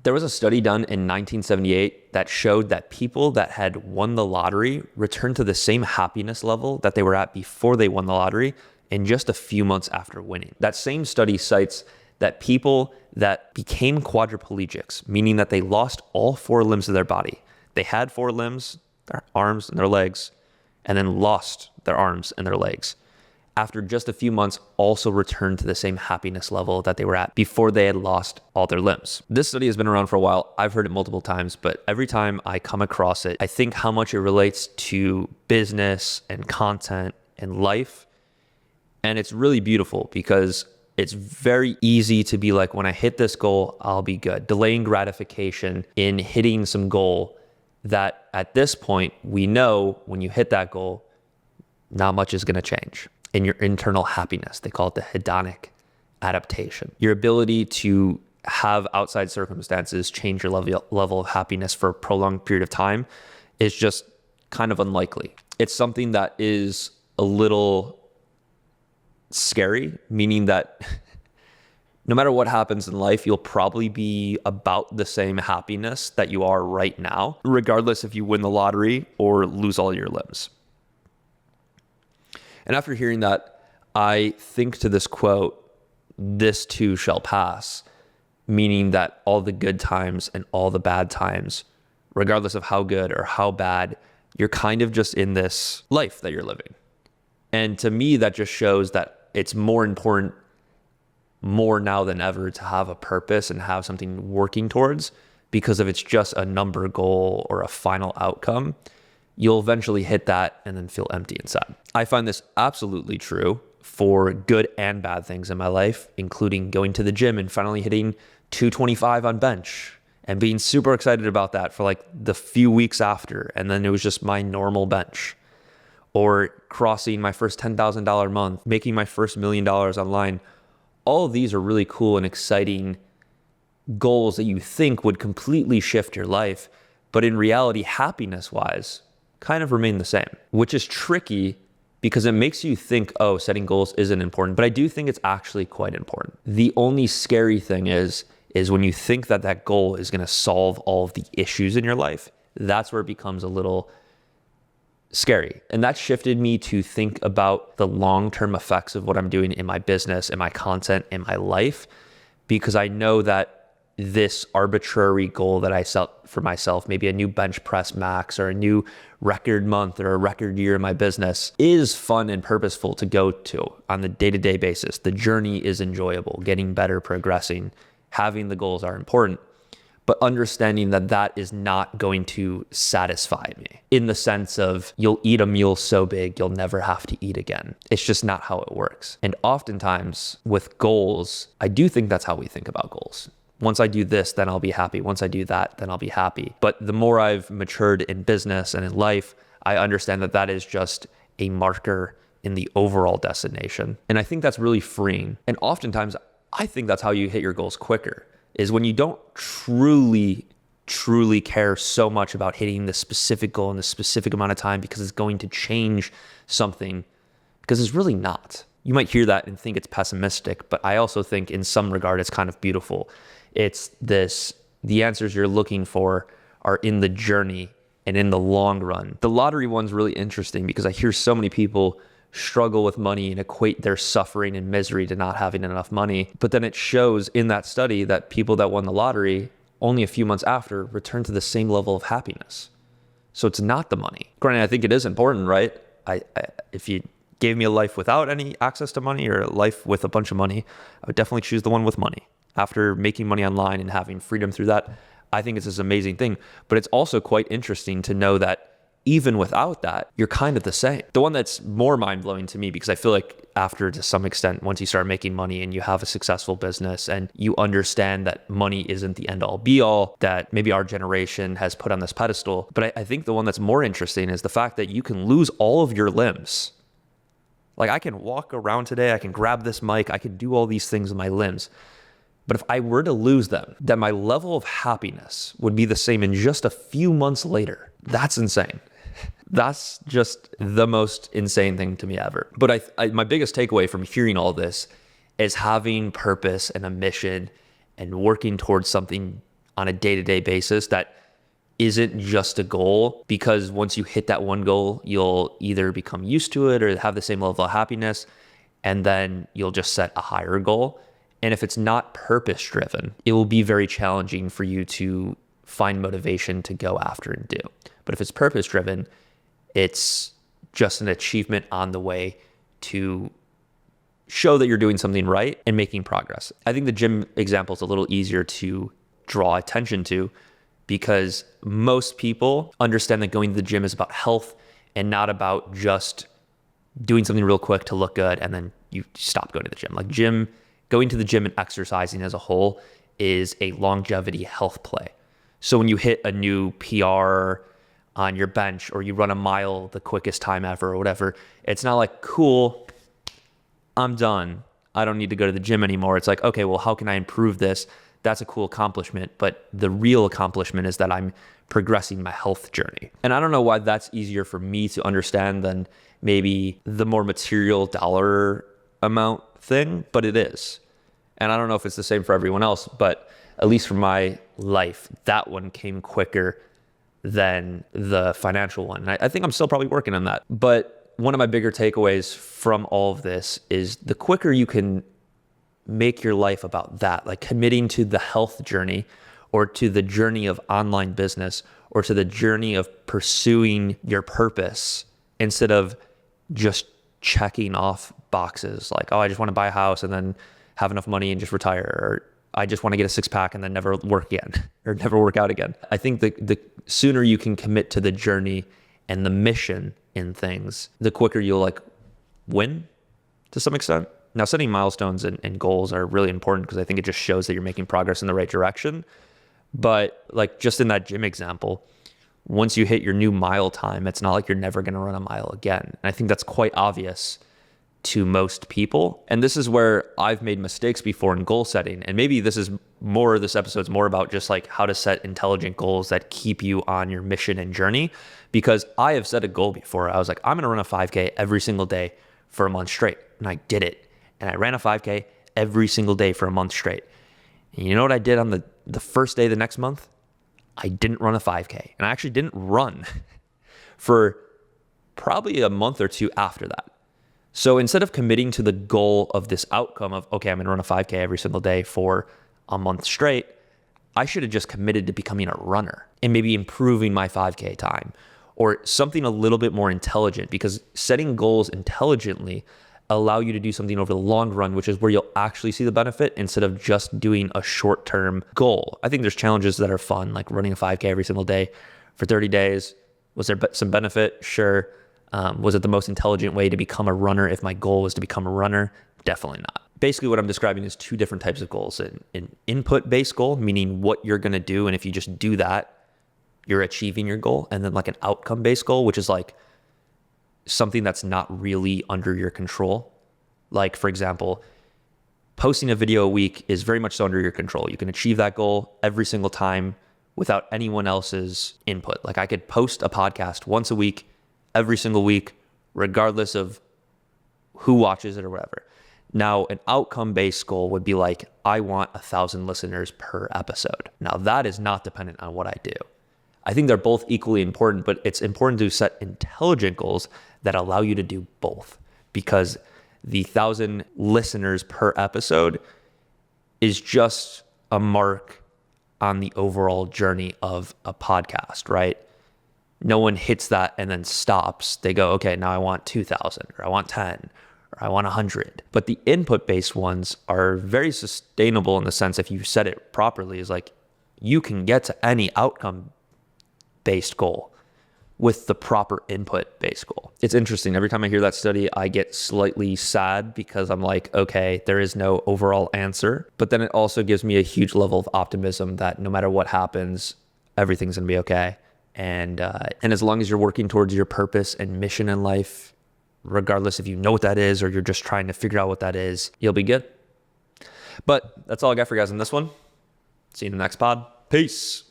There was a study done in 1978 that showed that people that had won the lottery returned to the same happiness level that they were at before they won the lottery in just a few months after winning. That same study cites that people that became quadriplegics, meaning that they lost all 4 limbs of their body, they had 4 limbs, their arms and their legs, and then lost their arms and their legs, after just a few months also returned to the same happiness level that they were at before they had lost all their limbs. This study has been around for a while. I've heard it multiple times, but every time I come across it, I think how much it relates to business and content and life. And it's really beautiful because it's very easy to be like, when I hit this goal, I'll be good. Delaying gratification in hitting some goal that at this point, we know when you hit that goal, not much is going to change in your internal happiness. They call it the hedonic adaptation. Your ability to have outside circumstances change your level of happiness for a prolonged period of time is just kind of unlikely. It's something that is a little scary, meaning that no matter what happens in life, you'll probably be about the same happiness that you are right now, regardless if you win the lottery or lose all your limbs. And after hearing that, I think to this quote, "This too shall pass," meaning that all the good times and all the bad times, regardless of how good or how bad, you're kind of just in this life that you're living. And to me, that just shows that it's more important, more now than ever, to have a purpose and have something working towards, because if it's just a number goal or a final outcome, you'll eventually hit that and then feel empty inside. I find this absolutely true for good and bad things in my life, including going to the gym and finally hitting 225 on bench and being super excited about that for like the few weeks after. And then it was just my normal bench. Or crossing my first $10,000 month, making my first $1 million online. All of these are really cool and exciting goals that you think would completely shift your life, but in reality, happiness-wise, kind of remain the same, which is tricky because it makes you think, oh, setting goals isn't important, but I do think it's actually quite important. The only scary thing is when you think that that goal is going to solve all of the issues in your life, that's where it becomes a little scary. And that shifted me to think about the long-term effects of what I'm doing in my business, in my content, in my life, because I know that this arbitrary goal that I set for myself, maybe a new bench press max or a new record month or a record year in my business, is fun and purposeful to go to on the day-to-day basis. The journey is enjoyable, getting better, progressing, having the goals are important. But understanding that that is not going to satisfy me in the sense of you'll eat a meal so big, you'll never have to eat again. It's just not how it works. And oftentimes with goals, I do think that's how we think about goals. Once I do this, then I'll be happy. Once I do that, then I'll be happy. But the more I've matured in business and in life, I understand that that is just a marker in the overall destination. And I think that's really freeing. And oftentimes, I think that's how you hit your goals quicker, is when you don't truly care so much about hitting the specific goal in the specific amount of time because it's going to change something, because it's really not. You might hear that and think it's pessimistic, but I also think in some regard it's kind of beautiful. It's this, the answers you're looking for are in the journey and in the long run. The lottery one's really interesting because I hear so many people struggle with money and equate their suffering and misery to not having enough money. But then it shows in that study that people that won the lottery only a few months after returned to the same level of happiness. So it's not the money. Granted, I think it is important, right? If you gave me a life without any access to money or a life with a bunch of money, I would definitely choose the one with money. After making money online and having freedom through that, I think it's this amazing thing. But it's also quite interesting to know that even without that, you're kind of the same. The one that's more mind-blowing to me, because I feel like after, to some extent, once you start making money and you have a successful business and you understand that money isn't the end-all be-all that maybe our generation has put on this pedestal. But I think the one that's more interesting is the fact that you can lose all of your limbs. Like, I can walk around today, I can grab this mic, I can do all these things with my limbs. But if I were to lose them, then my level of happiness would be the same in just a few months later. That's insane. That's just the most insane thing to me ever. But my biggest takeaway from hearing all this is having purpose and a mission and working towards something on a day-to-day basis that isn't just a goal, because once you hit that one goal, you'll either become used to it or have the same level of happiness, and then you'll just set a higher goal. And if it's not purpose driven, it will be very challenging for you to find motivation to go after and do. But if it's purpose driven, it's just an achievement on the way to show that you're doing something right and making progress. I think the gym example is a little easier to draw attention to, because most people understand that going to the gym is about health and not about just doing something real quick to look good and then you stop going to the gym. Like going to the gym and exercising as a whole is a longevity health play. So when you hit a new PR on your bench, or you run a mile the quickest time ever or whatever, it's not like, cool, I'm done, I don't need to go to the gym anymore. It's like, okay, well, how can I improve this? That's a cool accomplishment, but the real accomplishment is that I'm progressing my health journey. And I don't know why that's easier for me to understand than maybe the more material dollar amount thing, but it is. And I don't know if it's the same for everyone else, but at least for my life, that one came quicker than the financial one. And I think I'm still probably working on that. But one of my bigger takeaways from all of this is the quicker you can make your life about that, like committing to the health journey, or to the journey of online business, or to the journey of pursuing your purpose, instead of just checking off boxes like, oh, I just want to buy a house and then have enough money and just retire, or I just want to get a six pack and then never work again or never work out again. I think the sooner you can commit to the journey and the mission in things, the quicker you'll like win to some extent. Now, setting milestones and goals are really important, because I think it just shows that you're making progress in the right direction. But like just in that gym example, once you hit your new mile time, it's not like you're never going to run a mile again. And I think that's quite obvious to most people. And this is where I've made mistakes before in goal setting. And maybe this episode's more about just like how to set intelligent goals that keep you on your mission and journey. Because I have set a goal before. I was like, I'm going to run a 5K every single day for a month straight. And I did it. And I ran a 5K every single day for a month straight. And you know what I did on the first day of the next month? I didn't run a 5K. And I actually didn't run for probably a month or two after that. So instead of committing to the goal of this outcome of, okay, I'm going to run a 5K every single day for a month straight, I should have just committed to becoming a runner and maybe improving my 5K time, or something a little bit more intelligent, because setting goals intelligently allow you to do something over the long run, which is where you'll actually see the benefit, instead of just doing a short-term goal. I think there's challenges that are fun, like running a 5K every single day for 30 days. Was there some benefit? Sure. Was it the most intelligent way to become a runner if my goal was to become a runner? Definitely not. Basically, what I'm describing is two different types of goals. An input-based goal, meaning what you're going to do, and if you just do that, you're achieving your goal. And then like an outcome-based goal, which is like something that's not really under your control. Like, for example, posting a video a week is very much so under your control. You can achieve that goal every single time without anyone else's input. Like, I could post a podcast once a week, every single week, regardless of who watches it or whatever. Now, an outcome-based goal would be like, I want 1,000 listeners per episode. Now, that is not dependent on what I do. I think they're both equally important, but it's important to set intelligent goals that allow you to do both, because the 1,000 listeners per episode is just a mark on the overall journey of a podcast, right? No one hits that and then stops. They go, okay, now I want 2,000, or I want 10, or I want 100. But the input-based ones are very sustainable in the sense, if you set it properly, is like you can get to any outcome-based goal with the proper input-based goal. It's interesting. Every time I hear that study, I get slightly sad, because I'm like, okay, there is no overall answer. But then it also gives me a huge level of optimism that no matter what happens, everything's gonna be okay. And as long as you're working towards your purpose and mission in life, regardless if you know what that is or you're just trying to figure out what that is, you'll be good. But that's all I got for you guys in this one. See you in the next pod. Peace.